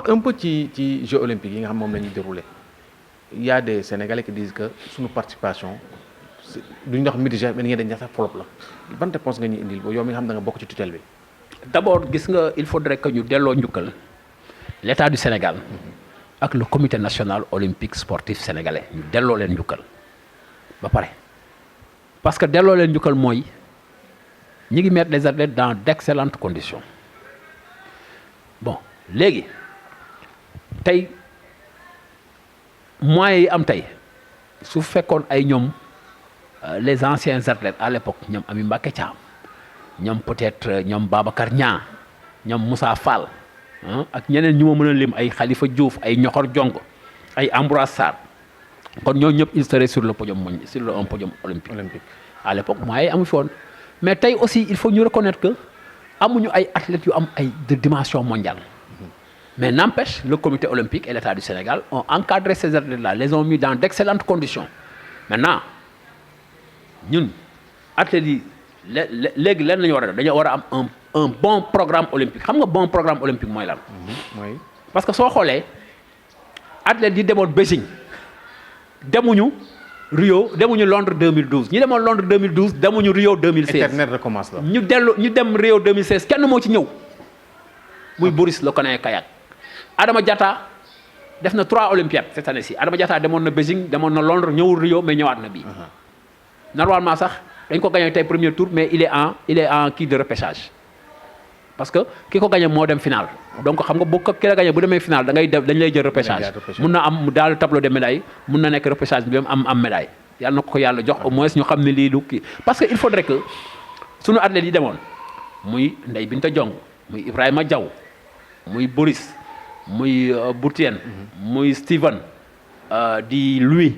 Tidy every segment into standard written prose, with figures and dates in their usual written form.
un peu ci Jeux olympiques yi nga xam moom la ñuy déroulé il y a des Sénégalais qui disent que suñu participation duñ wax mitigé mais dañuy sax flop la ban réponse nga ñuy indil yow mi nga xam da nga bokk ci tutelle bi. d'abord gis nga il faudrait que ñu delloo njukkal l'État du Sénégal ak le comité national olympique sportif sénégalais ñu delloo leen njukkal ba pare parce que delloo leen njukkal mooy ñi ngi mettre les athlètes dans d'excellentes conditions bon léegi tey moyens yi am tey su fekkoon ay ñoom les anciens athlètes à l'époque ñoom Ami Mbacké Thiam ñoom peut-être ñoom Babacar Niang ñoom Moussa Fall ak ñeneen ñu ma mën a lim ay Khalifa Diouf ay Ñoxor Jong ay Ambroise Sarr kon ñoo ñëpp ils seraient sur le podium un podium olympique à l'époque moyens yi amu fi woon mais tey aussi il faut ñu reconnaître que amuñu ay athlètes yu am ay de dimension mondiale mais n'empêche le comité olympique et l'État du Sénégal ont encadré ces athlètes-là les ont mis dans d'excellentes conditions maintenant ñun athlètes yi léegi lan la ñu war a def dañoo war a am un bon programme olympique xam nga bon programme olympique mooy lan. mooy parce que soo xoolee athlètes yi demoon Beijing demuñu Rio demuñu Londres 2012 ñi demoon Londres 2012 demuñu Rio 2016. éternel recommence la. ñu dem Rio 2016 kenn moo ci ñëw muy Boris Lokoné kayak Adama Diatta def na 3 olympiades cette année-ci Adama Diatta demoon na Beijing demoon na Londres ñëwul Rio mais ñëwaat na bii. Normalement sax dañ ko gagné tey premier tour mais il est en kii de repêchage parce que ki ko gagné moo dem final donc xam nga bu ko ki la gagné bu demee final da ngay def dañ lay jël repêchage mun na am dans le tableau des médailles mun na nekk repêchage bi am médaille yàlla na ko yàlla jox au moins ñu xam ne lii du kii parce que il faudrait que sunu athlètes yi demoon muy Ndeye Binta Diong muy Ibrahima Diaw muy Boris muy Boutienne muy Steven di Louis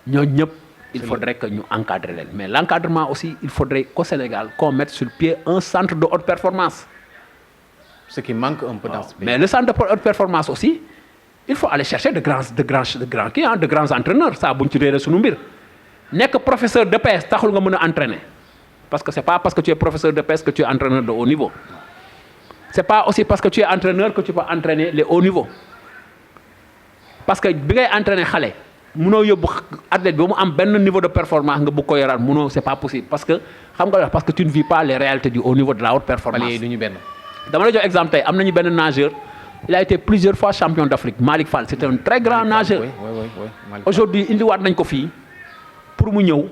ñoo ñëpp il faudrait que ñu encadrer leen mais l'encadrement aussi il faudrait qu'au Sénégal qu'on mette sur pied un centre de haute performance. Ce qui manque un peu dans ce pays. Mais le centre de haute performance aussi il faut aller chercher de grands entraîneurs ça buñ ci réeré suñu mbir nekk professeur de PS taxul nga mën a entraîner parce que c'est pas parce que tu es professeur de PS que tu es entraîneur de haut niveau c'est pas aussi parce que tu es entraîneur que tu peux entraîner les hauts niveaux parce que bi ngay entraîner xale munoo yóbbu athlète bi ba mu am benn niveau de performance nga bëgg ko yoraat munoo c'est pas possible parce que xam nga parce que tu ne vis pas les réalités du haut niveau de la haute performance. Mali yi du ñu benn. dama la jox exemple tey am nañu benn nageur il a été plusieurs fois champion d'Afrique Malick Fall c'est un très grand nageur. oui. Aujourd'hui indiwaat nañ ko fii pour mu ñëw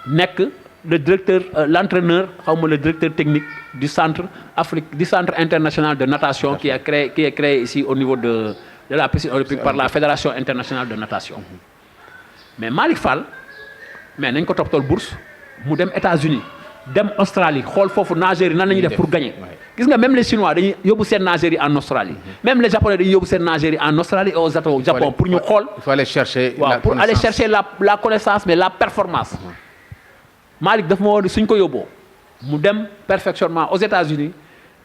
nekk le directeur l'entraîneur xawma le directeur technique du centre international de natation qui est créé ici au niveau de la piscine olympique par la fédération internationale de natation. Mais Malick Fall mais nañ ko toppatool bourse mu dem États-Unis dem Australie xool foofu nageurs yi nan la ñuy def pour gagner gis nga même les Chinois dañuy yóbbu seen nageurs yi en Australie même les Japonais dañuy yóbbu seen nageurs yi en Australie et au Japon pour ñu xool. il faut aller chercher pour aller chercher la connaissance mais la performance. Malick daf ma woo suñ ko yóbboo mu dem perfectionnement aux États-Unis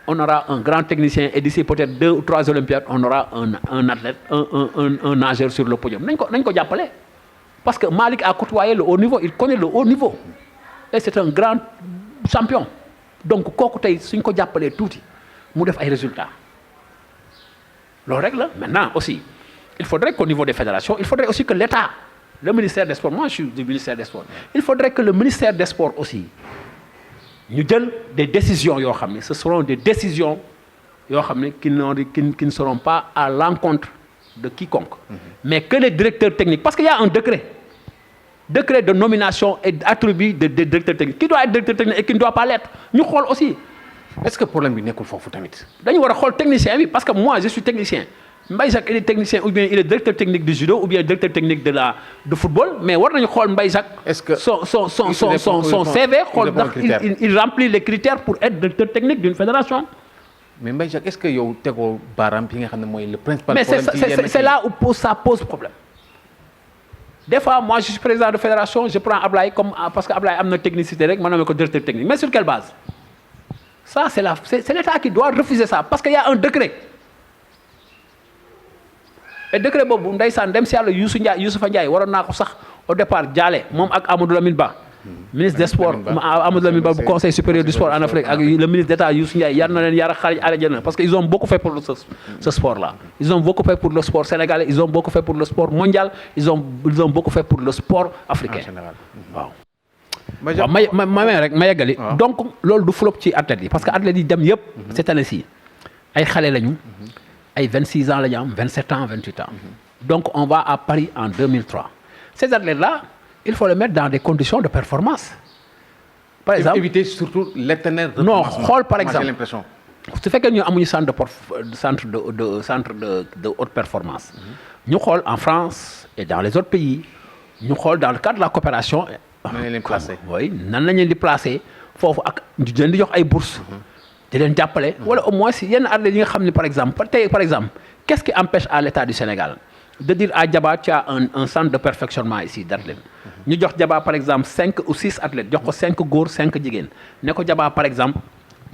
on aura un grand technicien et d'ici peut-être 2 ou 3 Olympiades on aura un athlète un nageur sur le podium nañ ko jàppale parce que Malick a côtoyé le haut niveau il connaît le haut niveau et c'est un grand champion donc kooku tey suñ ko jàppalee tuuti mu def ay résultats loolu rek la maintenant aussi il faudrait qu'au niveau des fédérations il faudrait aussi que l'État le ministère des Sports moi je suis du ministère des Sports il faudrait que le ministère des Sports aussi ñu jël des décisions yoo xam ne ce seront des décisions yoo xam ne qui ne seront pas à l'encontre de quiconque mais que les directeurs techniques parce qu'il y a un décret de nomination et d'attribut des directeurs techniques qui doit être directeur technique et qui ne doit pas l'être ñu xool aussi est-ce que problème bi nekkul foofu tamit dañu war a xool technicien bi parce que moi je suis technicien Mbaye Jacques il est technicien ou bien il est directeur technique du judo ou bien directeur technique de football mais war nañu xool Mbaye Jacques est-ce que son CV xool ndax il remplit les critères pour être directeur technique d'une fédération. mais Mbaye Jacques est-ce que yow tegoo baaraam fi nga xam ne mooy le principal mais problème c'est là où ça pose problème des fois moi je suis président de fédération je prends Ablaye comme parce que Ablaye am na technicité rek ma nommé ko directeur technique mais sur quelle base ça c'est l'État qui doit refuser ça parce qu'il y a un décret et décret boobu ndeysaan dem si yàlla Youssoufa Ndiaye waroon naa ko sax au départ jaale moom ak Amadou Lamine Ba ministre des sports Amadou Lamine Ba bu conseil supérieur du sport en Afrique ak le ministre d'État Youssou Ndiaye yar na leen yar xarit arjana parce que ils ont beaucoup fait pour ce sport là. Ils ont beaucoup fait pour le sport sénégalais, ils ont beaucoup fait pour le sport mondial, ils ont beaucoup fait pour le sport africain. waaw. ma yeggali. Donc loolu du flop ci athlètes yi parce que athlètes yi dem yëpp. cette année ci ay xale lañu. ay 26 ans la ñu am 27 ans 28 ans. Donc on va à Paris en 2003. Ces athlètes là il faut les mettre dans des conditions de performance. Par exemple éviter surtout l'éternel non xool par exemple j'ai l'impression. su fekkee ñu amuñu centre de haute performance. ñu xool en France et dans les autres pays ñu xool dans le cadre de la coopération. nan lañ leen placer oui nan lañ leen di placer foofu ak di leen di jox ay bourses. di leen jàppale. wala au moins yenn athlètes yi nga xam ne par exemple qu'est-ce qui empêche à l'État du Sénégal de dire à Diaba tu as un centre de perfectionnement ici d'athlètes. ñu jox Diaba par exemple 5 ou 6 athlètes jox ko 5 góor 5 jigéen ne ko Diaba par exemple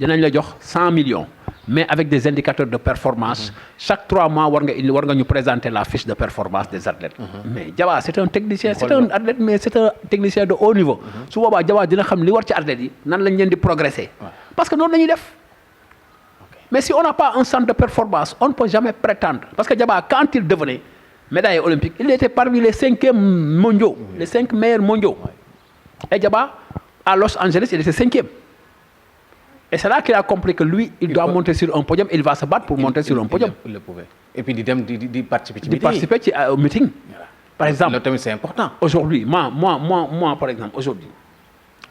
dinañ la jox 100 millions mais avec des indicateurs de performance chaque 3 mois war nga ñu présenter la fiche de performance des athlètes. Mais Diaba c'est un technicien c'est un athlète mais c'est un technicien de haut niveau. su boobaa Diaba dina xam li war ci athlètes yi nan lañ leen di progresser. Parce que noonu la ñuy def. Mais si on n'a pas un centre de performance on ne peut jamais prétendre parce que Diaba quand il devenait médaillé olympique il était parmi les 5e mondiaux les 5 meilleurs mondiaux. Et Diaba à Los Angeles il était 5e. Et c'est là qu'il a compris que lui il doit monter sur un podium il va se battre pour monter sur un podium. Il le pouvait. Et puis di participer ci au meeting. Par exemple tamit c'est important. Aujourd'hui moi par exemple aujourd'hui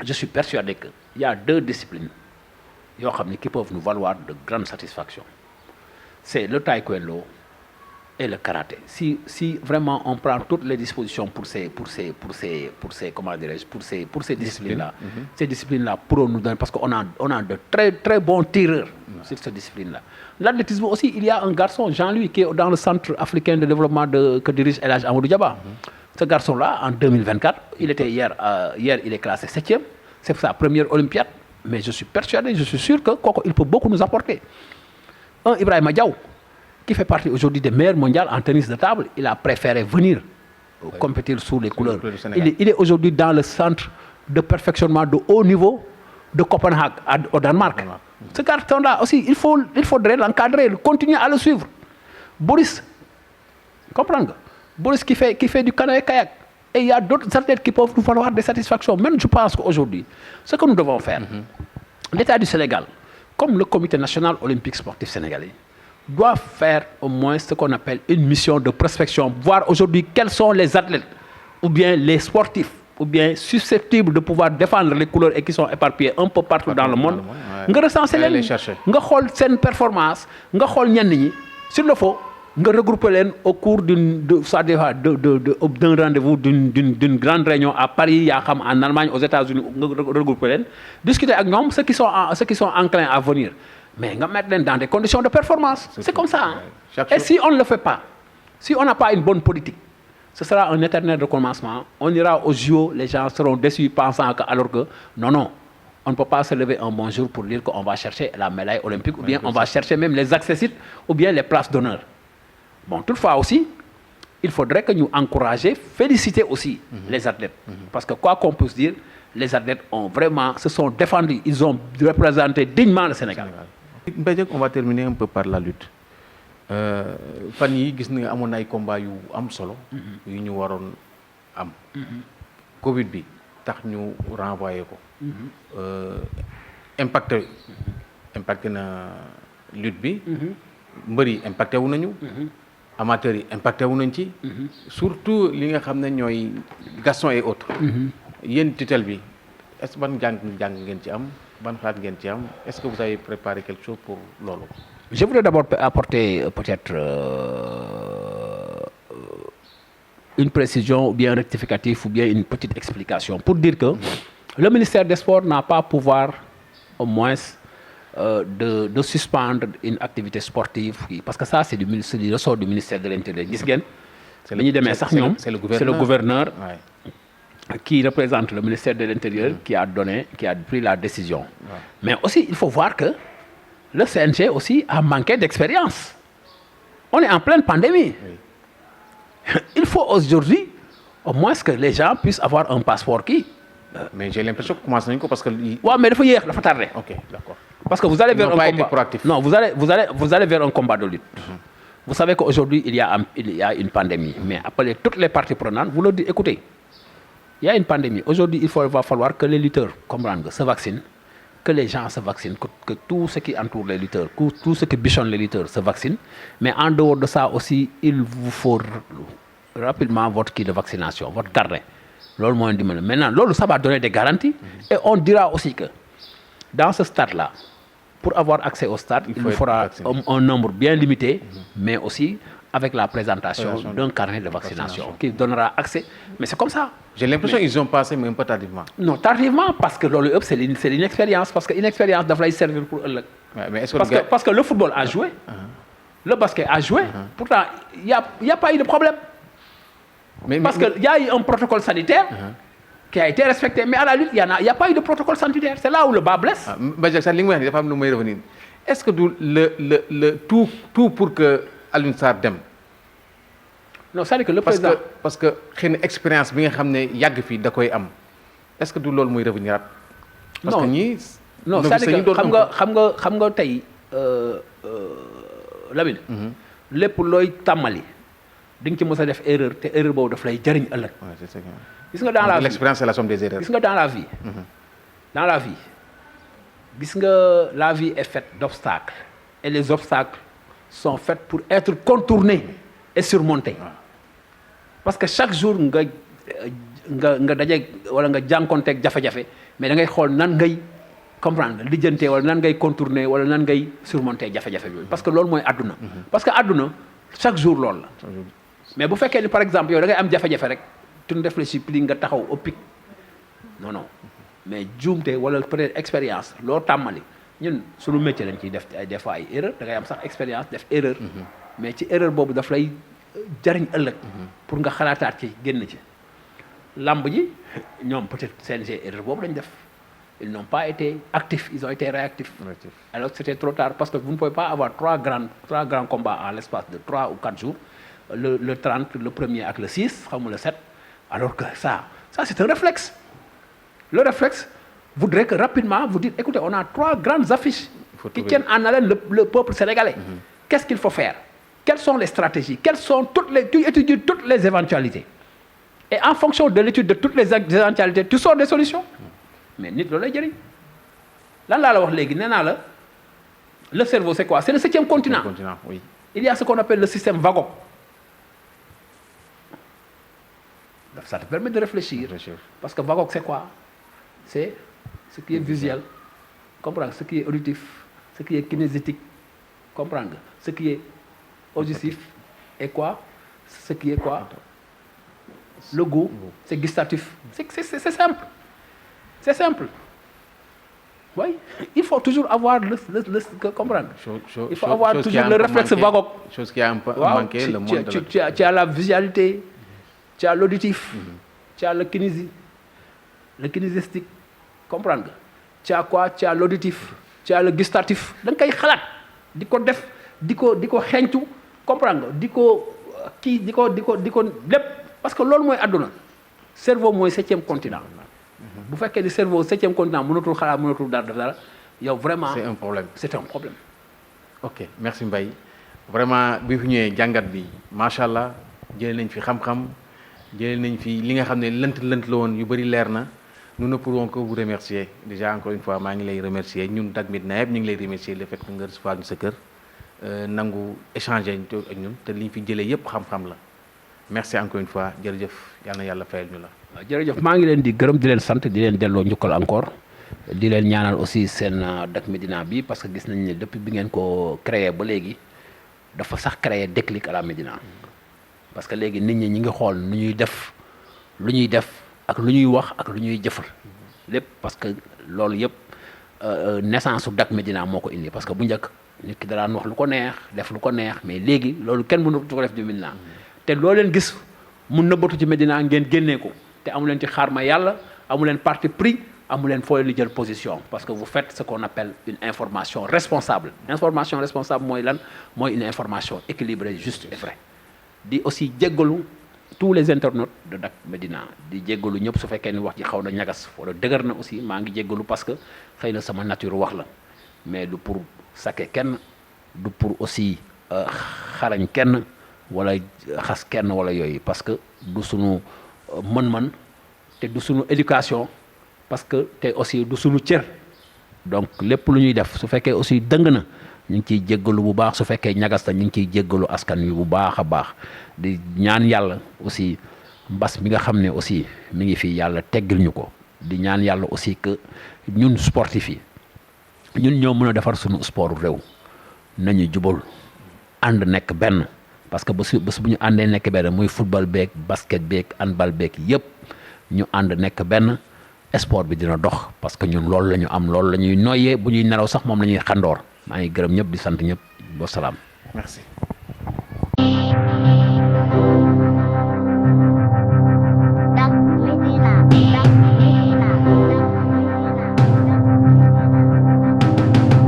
je suis persuadé que il y a 2 disciplines yoo xam ne qui peuvent nous valoir de grandes satisfactions. C'est le taekwondo et le karaté. Si vraiment on prend toutes les dispositions pour ces comment dirais-je pour ces disciplines-là. Ces disciplines-là pourront nous donner parce qu'on a de très très bons tireurs sur cette discipline-là. L'athlétisme aussi, il y a un garçon Jean-Louis qui est dans le centre africain de développement que dirige El Hadj Amadou Diaba. Ce garçon-là en 2024, il était hier il est classé 7e. C'est sa première Olympiade, mais je suis persuadé, je suis sûr que il peut beaucoup nous apporter. Un Ibrahima Diaw qui fait partie aujourd'hui des meilleurs mondiaux en tennis de table, il a préféré venir compétir sous les couleurs. Il est aujourd'hui dans le centre de perfectionnement de haut niveau de Copenhague au Danemark. Ce garçon-là aussi, il faudrait l'encadrer, continuer à le suivre. Boris, comprends nga? Boris qui fait du canoë-kayak. Et il y a d'autres athlètes qui peuvent nous valoir des satisfactions. Même je pense qu'aujourd'hui, ce que nous devons faire, l'État du Sénégal, comme le Comité national olympique sportif sénégalais, doit faire au moins ce qu'on appelle une mission de prospection, voir aujourd'hui quels sont les athlètes ou bien les sportifs ou bien susceptibles de pouvoir défendre les couleurs et qui sont éparpillés un peu partout dans le monde. Nga recenser leen nga xool seen performance nga xool ñenn ñi s'il le faut nga regrouper leen au cours d'un rendez-vous d'une grande réunion à Paris yaa xam en Allemagne aux États-Unis nga regrouper leen discuter ak ñoom ceux qui sont enclins à venir. Mais nga mettre leen dans des conditions de performance. C'est comme ça. Et si on ne le fait pas, si on n'a pas une bonne politique, ce sera un éternel recommencement. On ira aux JO, les gens seront déçus pensant que alors que non, on ne peut pas se lever un bon jour pour dire qu'on va chercher la médaille olympique ou bien on va chercher même les accessites ou bien les places d'honneur. Bon, toutefois aussi, il faudrait que nous encourager, féliciter aussi les athlètes. Parce que quoi qu'on puisse dire, les athlètes se sont défendus, ils ont représenté dignement le Sénégal. Mbédiak, on va terminer un peu par la lutte. Fan yi gis nga amoon ay combat yu am solo. yu ñu waroon am. Covid bi tax ñu renvoyé ko. impacté na lutte bi. mbër yi impacté wu nañu. amateurs yi impacté wu nañ ci. surtout li nga xam ne ñooy Gaston et autres. yéen tutelle bi est-ce que ban jàng ngeen ci am ban xalaat ngeen ci am est-ce que vous avez préparé quelque chose pour loolu. Je voudrais d'abord apporter peut-être une précision ou bien un rectificatif ou bien une petite explication pour dire que le ministère des Sports n'a pas pouvoir au moins de suspendre une activité sportive parce que ça c'est du ressort du ministère de l'Intérieur. Gis ngeen li ñu demee sax ñoom c'est le gouverneur qui représente le ministère de l'Intérieur qui a pris la décision. Mais aussi il faut voir que le CNG aussi a manqué d'expérience. On est en pleine pandémie. Il faut aujourd'hui au moins que les gens puissent avoir un passeport mais j'ai l'impression que commencé nañu ko parce que. waaw mais dafa yéex dafa tardé. ok d'accord. Parce que vous allez vers Ils un n'ont pas combat. été proactifs. Non, vous allez vers un combat de lutte. Vous savez qu'aujourd'hui, il y a une pandémie. Mais appelez toutes les parties prenantes, vous leur dites, écoutez, il y a une pandémie. Aujourd'hui, va falloir que les lutteurs comprennent, se vaccinent, que les gens se vaccinent, que tout ce qui entoure les lutteurs, que tout ce qui bichonne les lutteurs se vaccinent. Mais en dehors de ça aussi, il vous faut rapidement votre kit de vaccination, votre carnet. Maintenant, ça va donner des garanties. Et on dira aussi que dans ce stade-là, pour avoir accès au stade, il nous faudra un nombre bien limité, mais aussi avec la présentation d'un carnet de vaccination qui donnera accès. Mais c'est comme ça. J'ai l'impression qu'ils ont passé même pas tardivement. Non, tardivement, parce que c'est l'inexpérience. Parce que l'inexpérience doit servir pour eux. Parce que le football a joué, le basket a joué, pourtant, il n'y a pas eu de problème. Parce qu'il y a eu un protocole sanitaire qui a été respecté, mais à la lutte, il n'y a pas eu de protocole sanitaire. C'est là où le bas blesse. Est-ce que le tout pour que Alioune Sarr dem? Non, c'est-à-dire que le président... Parce que l'expérience bi nga xamné yag fi da koy am. Est-ce que du lool moy revenir? Parce que ñi non, c'est-à-dire que xam nga tay Lamine. Lepp loy tamali ding ci mësa def erreur té erreur bobu daf lay jariñ ëlëk. Ouais, c'est ça. Gis nga dans la vie, l'expérience c'est la somme des erreurs. Gis nga dans la vie. Dans la vie. Gis nga la vie est faite d'obstacles et les obstacles sont faits pour être contournés et surmontés. Parce que chaque jour nga dajé wala nga jankonté ak jafé-jafé mais da ngay xol nan ngay comprendre lijeenté wala nan ngay contourner wala nan ngay surmonter jafé-jafé yoy parce que lool moy aduna. Parce que aduna chaque jour lool la. Mais bu fekké ni par exemple yow da ngay am jafé-jafé rek tu ne réfléchis plus nga taxaw au pic. Non. Mais juumte wala peut-être expérience lo tamali ñun suñu métier lañ ciy def des fois ay erreur da ngay am sax expérience def erreur. Mais ci erreur bobu daf lay jariñ ëlëk pour nga xalaataat ci génn ci lamb ji ñoom peut-être CNG erreur bobu lañ def ils n'ont pas été actifs, ils ont été réactifs. Alors c'était trop tard parce que vous ne pouvez pas avoir trois grands combats en l'espace de 3 ou 4 jours, le 30, le 1er avec le 6, comme le 7, alors que ça c'est un réflexe. Le réflexe voudrait que rapidement vous dites, écoutez, on a 3 grandes affiches qui tiennent en haleine le peuple sénégalais. Qu'est-ce qu'il faut faire? Quelles sont les stratégies? Tu étudies toutes les éventualités. Et en fonction de l'étude de toutes les éventualités, tu sors des solutions. Mais nit loolu lay jëriñ lan laa la wax léegi nee naa la le cerveau c'est quoi? C'est le 7e continent. Oui. Il y a ce qu'on appelle le système vago. Ça te permet de réfléchir. Parce que vago c'est quoi? C'est ce qui est visuel, comprendre, ce qui est auditif, ce qui est kinesthétique, comprendre, ce qui est auditif et quoi? Ce qui est quoi? Le goût, c'est gustatif. C'est simple. C'est simple. Oui, il faut toujours avoir comprendre. Il faut avoir toujours le réflexe vague. Chose qui a un peu manqué, le monde. Tu as la visualité, tu as l'auditif, tu as le kinésistique, comprendre. Tu as quoi? Tu as l'auditif, tu as le gustatif. Donc kay xalat diko def diko xentu comprendre diko lepp parce que lool moy aduna. Cerveau moy 7e continent. Bu fekkee ni cerveau 7e continent mënatul xalaat mënatul dara yow vraiment c'est un problème. C'est un problème. OK, merci Mbaye. Vraiment bi fi ñëwee jàngat bi machallah jëlee nañ fi xam-xam jëlee nañ fi li nga xam ne lënt la woon yu bëri leer na. Nous ne pourrons que vous remercier. Déjà encore une fois maa ngi lay remercier ñun Dak Médina yëpp ñu ngi lay remercier le fait que nga recevoir ñu sa kër nangu échanger ak ñun te li ñu fi jëlee yëpp xam-xam la. Merci encore une fois jërëjëf yal na yàlla fayal ñu la. waaw jërëjëf maa ngi leen di gërëm di leen sant di leen delloo njukkal encore di leen ñaanal aussi seen Dak Médina bi parce que gis nañ ne depuis bi ngeen ko créé ba léegi dafa sax créé déclic à la Médina parce que léegi nit ñi ngi xool lu ñuy def ak lu ñuy wax ak lu ñuy jëfal lépp parce que loolu yëpp naissance su Dak Médina moo ko indi parce que bu njëkk nit ki daan wax lu ko neex def lu ko neex mais léegi loolu kenn mënu ko def ci Médina te loo leen gis mu nëbbatu ci Médina ngeen génnee ko te amu leen ci xaar ma yàlla amu leen parti pris amu leen fooy li jël position parce que vous faites ce qu'on appelle une information responsable. Information responsable mooy lan mooy une information équilibrée juste et vraie di aussi jéggalu tous les internautes de Dak Médina di jéggalu ñëpp su fekkee ni wax ji xaw na ñagas wala dëgër na aussi maa ngi jéggalu parce que xëy na sama nature wax la mais du pour sakke kenn du pour aussi xarañ kenn wala xas kenn wala yooyu parce que du sunu mën-mën te du sunu éducation parce que te aussi du sunu cër donc lépp lu ñuy def su fekkee aussi dëng na ñu ngi ciy jéggalu bu baax su fekkee ñagas na ñu ngi ciy jéggalu askan wi bu baax a baax di ñaan yàlla aussi mbas mi nga xam ne aussi mi ngi fii yàlla teggil ñu ko di ñaan yàlla aussi que ñun sportif yi ñun ñoo mën a defar suñu sport réew nañu jubal ànd nekk benn parce que bés bu ñu àndee nekk benn muy football beeg basket beeg handball beeg yëpp ñu ànd nekk benn sport bi dina dox parce que ñun loolu la ñu am loolu la ñuy noyyee bu ñuy nelaw sax moom la ñuy xandoor maa ngi gërëm ñëpp di sant ñëpp wa salaam. Merci.